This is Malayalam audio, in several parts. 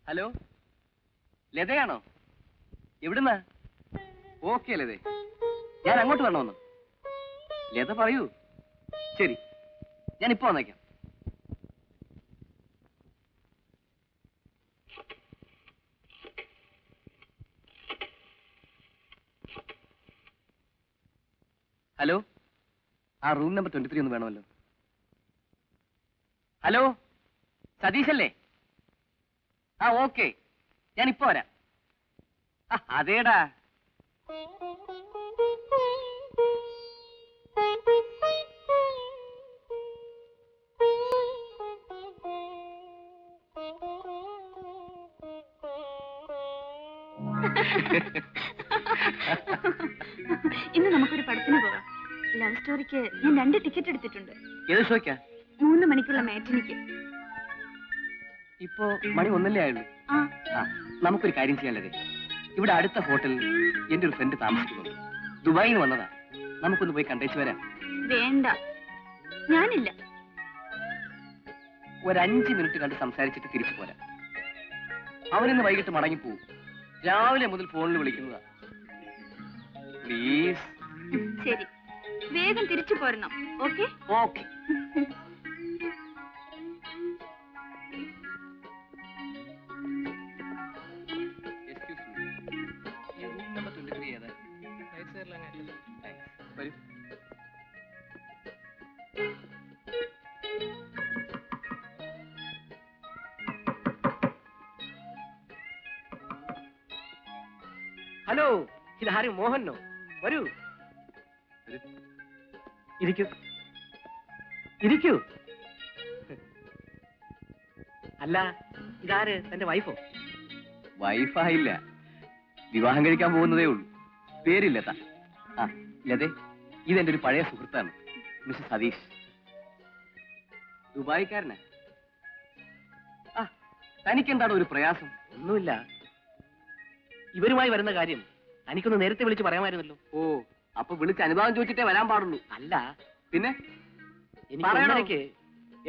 ഹലോ, ലതയാണോ? എവിടുന്നാ? ഓക്കെ ലതേ, ഞാൻ അങ്ങോട്ട് വരണമെന്ന്. ലത പറയൂ. ശരി, ഞാൻ ഇപ്പൊ വന്നേക്കാം. ഹലോ, ആ റൂം നമ്പർ 23 ഒന്ന് വേണമല്ലോ. ഹലോ, സതീഷല്ലേ? ആ ഓക്കെ, ഞാൻ ഇപ്പൊ വരാം. അതേടാ. ഇന്ന് നമുക്കൊരു പടത്തിന് പോകാം. ലവ് സ്റ്റോറിക്ക് ഞാൻ 2 ടിക്കറ്റ് എടുത്തിട്ടുണ്ട്. ഏത് ഷോയ്ക്കാ? 3 മണിക്കുള്ള മാറ്റിനിക്ക്. ഇപ്പോ മണി 1 ആയുള്ളൂ. നമുക്കൊരു കാര്യം ചെയ്യാനല്ലേ, ഇവിടെ അടുത്ത ഹോട്ടലിൽ എന്റെ ഒരു ഫ്രണ്ട് താമസിക്കുന്നു. ദുബായിൽ നിന്ന് വന്നതാ. നമുക്കൊന്ന് പോയി കണ്ടേച്ചു വരാം. വേണ്ട, ഞാനില്ല. ഒരു 5 മിനിറ്റ് കണ്ട് സംസാരിച്ചിട്ട് തിരിച്ചു പോരാം. അവനിന്ന് വൈകിട്ട് മടങ്ങിപ്പോവും. രാവിലെ മുതൽ ഫോണിൽ വിളിക്കുന്നതാ. പ്ലീസ്. ശരി, വേഗം തിരിച്ചു പോരണം. Okay okay. ഹലോ, ഇതാരും മോഹനോ? വരൂ, ഇരിക്കൂ ഇരിക്കൂ. അല്ല, ഇതാര്? തന്റെ വൈഫോ? വൈഫായില്ല, വിവാഹം കഴിക്കാൻ പോകുന്നതേ ഉള്ളൂ. പേര് ലത. ലതേ, ഇതെന്റെ ഒരു പഴയ സുഹൃത്താണ്, മിസ്റ്റർ സതീഷ്. ദുബായിക്കാരനാ. തനിക്കെന്താണ് ഒരു പ്രയാസം? ഒന്നുമില്ല. ഇവരുമായി വരുന്ന കാര്യം തനിക്കൊന്ന് നേരത്തെ വിളിച്ച് പറയാമായിരുന്നല്ലോ. ഓ, അപ്പൊ വിളിച്ച് അനുഭവം ചോദിച്ചിട്ടേ വരാൻ പാടുള്ളൂ. അല്ല പിന്നെ എനിക്ക്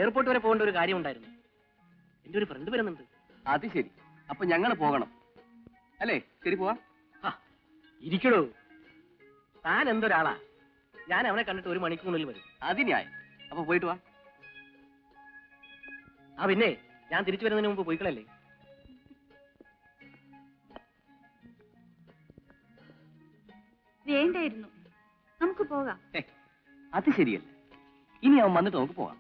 എയർപോർട്ട് വരെ പോകേണ്ട ഒരു കാര്യം ഉണ്ടായിരുന്നു. എന്റെ ഒരു ഫ്രണ്ട് വരുന്നുണ്ട്. അത് ശരി, അപ്പൊ ഞങ്ങൾ പോകണം അല്ലേ? ശരി, പോവാ. ഇരിക്കണോ, താൻ എന്തൊരാളാ? ഞാൻ അവനെ കണ്ടിട്ട് 1 മണിക്കൂറിനുള്ളിൽ വരും. അതിനായി, അപ്പൊ പോയിട്ട് വാ. പിന്നെ ഞാൻ തിരിച്ചു വരുന്നതിന് മുമ്പ് പോയിക്കളല്ലേ? വേണ്ടായിരുന്നു, നമുക്ക് പോകാം. അത് ശരിയല്ല. ഇനി അവൻ വന്നിട്ട് നമുക്ക് പോവാം.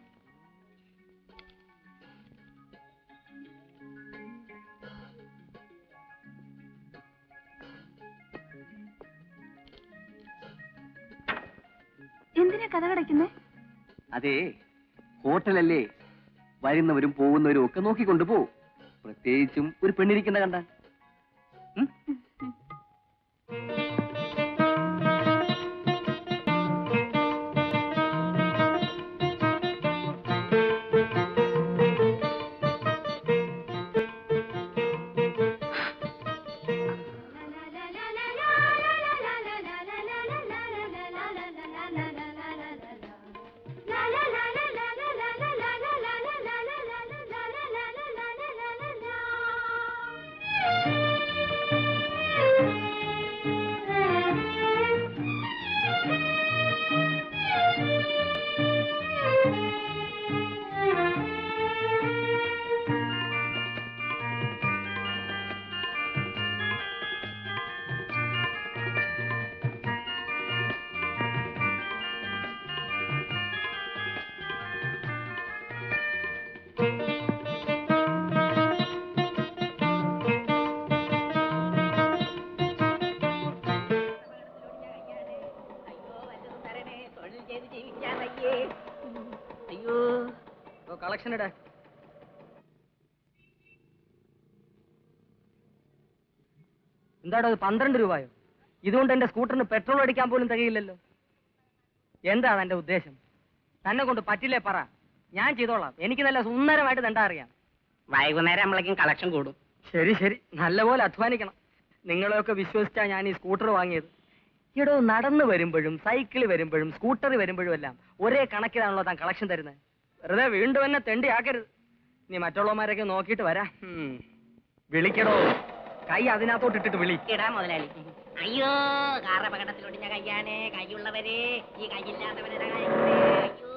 എന്തിനാ കഥ കടയ്ക്കുന്നേ? അതെ, ഹോട്ടലല്ലേ, വരുന്നവരും പോകുന്നവരും ഒക്കെ നോക്കിക്കൊണ്ട് പോവും. പ്രത്യേകിച്ചും ഒരു പെണ്ണിരിക്കുന്ന കണ്ടാൽ. കളക്ഷൻ ഇടാ. എന്താടോ, 12 രൂപയോ? ഇതുകൊണ്ട് എന്റെ സ്കൂട്ടറിന് പെട്രോൾ അടിക്കാൻ പോലും തികയില്ലല്ലോ. എന്താ എന്റെ ഉദ്ദേശം? തന്നെ കൊണ്ട് പറ്റില്ലേ പറ, ഞാൻ ചെയ്തോളാം. എനിക്ക് നല്ല സുന്ദരമായിട്ട് തണ്ടാ അറിയാം. വൈകുന്നേരം നമ്മളേക്കും കളക്ഷൻ കൂടും. ശരി ശരി, നല്ലപോലെ അധ്വാനിക്കണം. നിങ്ങളെയൊക്കെ വിശ്വസിച്ചാ ഞാൻ ഈ സ്കൂട്ടർ വാങ്ങിയത്. ഇടോ, നടന്നു വരുമ്പോഴും സൈക്കിളിൽ വരുമ്പോഴും സ്കൂട്ടറിൽ വരുമ്പോഴും എല്ലാം ഒരേ കണക്കിലാണല്ലോ താൻ കളക്ഷൻ തരുന്നത്. വെറുതെ വീണ്ടും എന്നെ തെണ്ടി ആക്കരുത്. നീ മറ്റുള്ളവന്മാരൊക്കെ നോക്കിയിട്ട് വരാം. വിളിക്കടോ. കൈ അതിനകത്തോട്ട് ഇട്ടിട്ട് വിളി. ഇടാ മുതലാളി. അയ്യോ, കാർ അപകടത്തിൽ ഒടിഞ്ഞ കയ്യാണ്. കൈയുള്ളവരെ ഈ കൈയില്ലാത്തവരുടെ അയ്യോ.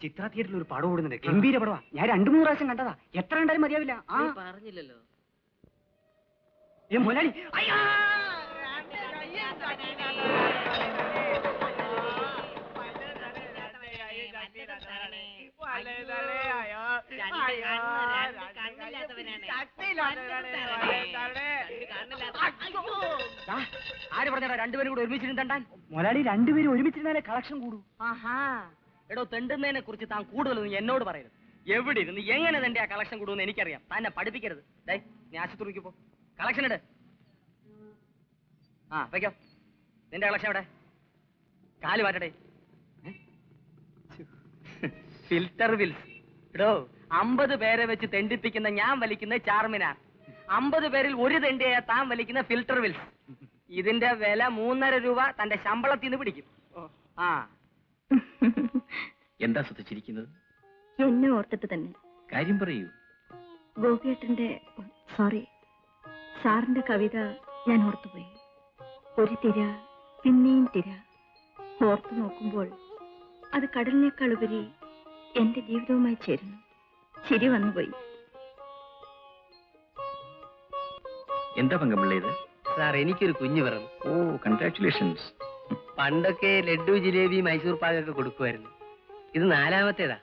ചിത്ര തിയേറ്ററിൽ ഒരു പടം ഓടുന്നുണ്ട്. ഗംഭീര പടവാ. ഞാൻ 2-3 പ്രാവശ്യം കണ്ടതാ. എത്ര കണ്ടാലും മതിയാവില്ല. പറഞ്ഞില്ലല്ലോ മുതലാളി. ആര് പറഞ്ഞാ രണ്ടുപേരും കൂടെ ഒരുമിച്ചിരുന്നാൻ? മുതലാളി, രണ്ടുപേരും ഒരുമിച്ചിരുന്നാലേ കളക്ഷൻ കൂടും. ആഹാ, എടോ, തെണ്ടുന്നതിനെ കുറിച്ച് താൻ കൂടുതലൊന്നും എന്നോട് പറയരുത്. എവിടെ ഇരുന്ന് എങ്ങനെ തന്റെ ആ കളക്ഷൻ കൂടുമെന്ന് എനിക്കറിയാം. തന്നെ പഠിപ്പിക്കരുത്. നീ ആശുപത്രിക്ക് പോ. കളക്ഷൻ ഇട്. വെക്കോ. നിന്റെ കളക്ഷൻ എവിടെ? കാല് മാറ്റടേ. Filter Wills. എടോ, 50 പേരെ വെച്ച് തെണ്ടിപ്പിക്കുന്ന ഞാൻ വലിക്കുന്ന ചാർമിനാർ. 50 പേരിൽ ഒരു തെണ്ടിയായ താൻ വലിക്കുന്ന ഫിൽറ്റർ വിൽസ്. ഇതിന്റെ വില 3.5 രൂപ തന്റെ ശമ്പളത്തിൽ നിന്ന് പിടിക്കും. എന്താ ശ്രദ്ധിച്ചിരിക്കുന്നത്? എന്നെ ഓർത്തിട്ട് തന്നെ. കാര്യം പറയൂ. ഗോപിയേട്ടന്റെ സോറി, സാറിന്റെ കവിത ഞാൻ ഓർത്തുപോയി. ഒരു തിര, പിന്നെയും തിര. ഓർത്തു നോക്കുമ്പോൾ അത് കടലിനേക്കാൾ ഉപരി എന്റെ ജീവിതവുമായി ചേരുന്നു. ചിരി വന്നുപോയി. എന്താ പങ്കമുള്ള ഇത്? സാർ, എനിക്കൊരു കുഞ്ഞു പിറന്നു. ഓ, കൺഗ്രാറ്റുലേഷൻസ്. പണ്ടൊക്കെ ലഡ്ഡു, ജിലേബി, മൈസൂർ പാകൊക്കെ കൊടുക്കുമായിരുന്നു. ഇത് 4ാമത്തേതാ.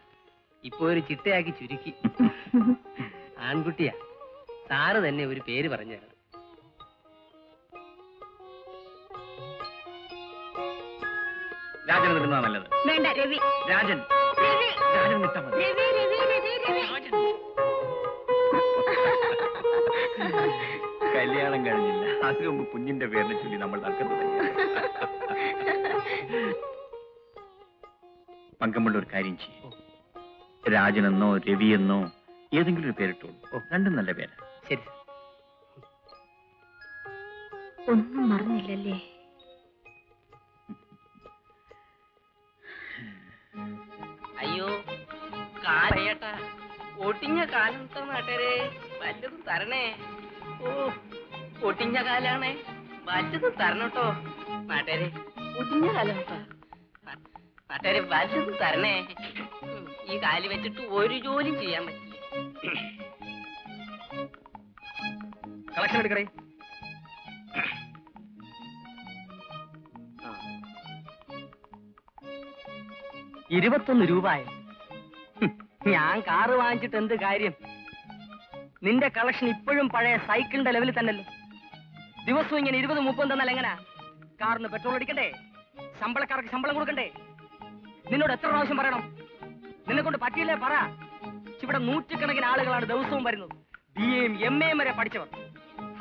ഇപ്പൊ ഒരു ചിട്ടയാക്കി ചുരുക്കി. ആൺകുട്ടിയാ. സാറ് തന്നെ ഒരു പേര് പറഞ്ഞു തരണം. രാജൻ നിന്നാ നല്ലത്. വേണ്ട, രവി. രാജൻ. രാജൻ നിട്ടാ മതി. കല്യാണം കഴിഞ്ഞില്ല. അതിനു മുമ്പ് കുഞ്ഞിന്റെ പേരിനെ ചൊല്ലി നമ്മൾ തർക്കം തുടങ്ങി. പങ്കമുള്ള ഒരു കാര്യം ചെയ്യും. രാജനെന്നോ രവിയെന്നോ ഏതെങ്കിലും ഒരു പേരിട്ടോളൂ. രണ്ടും നല്ല പേര്. ശരി. ഒന്നും മറന്നില്ലല്ലേ? അയ്യോ, കാലയേട്ടാ, ഒടിഞ്ഞ കാലം നാട്ടുകാരെ വല്ലതും തരണേ. ഓ, ഒടിഞ്ഞ കാലാണ്. വല്ലതും തരണട്ടോ നാട്ടുകാരെ. ഒടിഞ്ഞ കാലം നാട്ടുകാരെ, വല്ലതും തരണേ. ഈ കാല് വെച്ചിട്ട് ഒരു ജോലിയും ചെയ്യാൻ പറ്റില്ല. കളക്ഷൻ എടുക്കണേ. 21 രൂപയോ? ഞാൻ കാറ് വാങ്ങിച്ചിട്ട് എന്ത് കാര്യം? നിന്റെ കളക്ഷൻ ഇപ്പോഴും പഴയ സൈക്കിളിന്റെ ലെവലിൽ തന്നെയല്ലോ. ദിവസവും ഇങ്ങനെ 20-30 തന്നാൽ എങ്ങനാ? കാറിന് പെട്രോൾ അടിക്കണ്ടേ? ശമ്പളക്കാർക്ക് ശമ്പളം കൊടുക്കണ്ടേ? നിന്നോട് എത്ര പ്രാവശ്യം പറയണം? നിന്നെ കൊണ്ട് പറ്റിയില്ലേ പറ. ഇവിടെ 100കണക്കിന് ആളുകളാണ് ദിവസവും വരുന്നത്. BA-യും MA-യും വരെ പഠിച്ചവർ.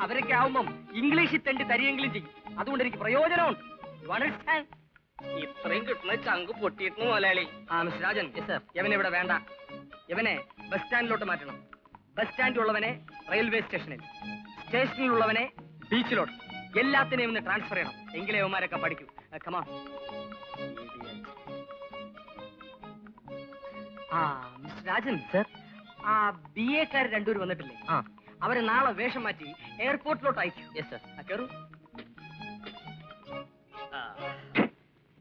അവരൊക്കെ ആവുമ്പം ഇംഗ്ലീഷിൽ തെണ്ടി തരികെങ്കിലും ചെയ്യും. അതുകൊണ്ട് എനിക്ക് പ്രയോജനമുണ്ട്. ഇത്രയും കിട്ടുന്ന ചങ്ക് പൊട്ടിയിരുന്നു മുതലാളി. മിസ്റ്റർ രാജൻ, യവനെ ഇവിടെ വേണ്ട. യവനെ ബസ് സ്റ്റാൻഡിലോട്ട് മാറ്റണം. ബസ് സ്റ്റാൻഡിലുള്ളവനെ റെയിൽവേ സ്റ്റേഷനിൽ, സ്റ്റേഷനിലുള്ളവനെ ബീച്ചിലോട്ട്, എല്ലാത്തിനെയും ഒന്ന് ട്രാൻസ്ഫർ ചെയ്യണം. എങ്കിലേ യവന്മാരൊക്കെ പഠിക്കൂ. കമാ. മിസ്റ്റർ രാജൻ സർ, ആ BA-ക്കാർ 2 പേര് വന്നിട്ടില്ലേ? അവരെ നാളെ വേഷം മാറ്റി എയർപോർട്ടിലോട്ട് അയക്കൂ. Yes sir. കയറൂ.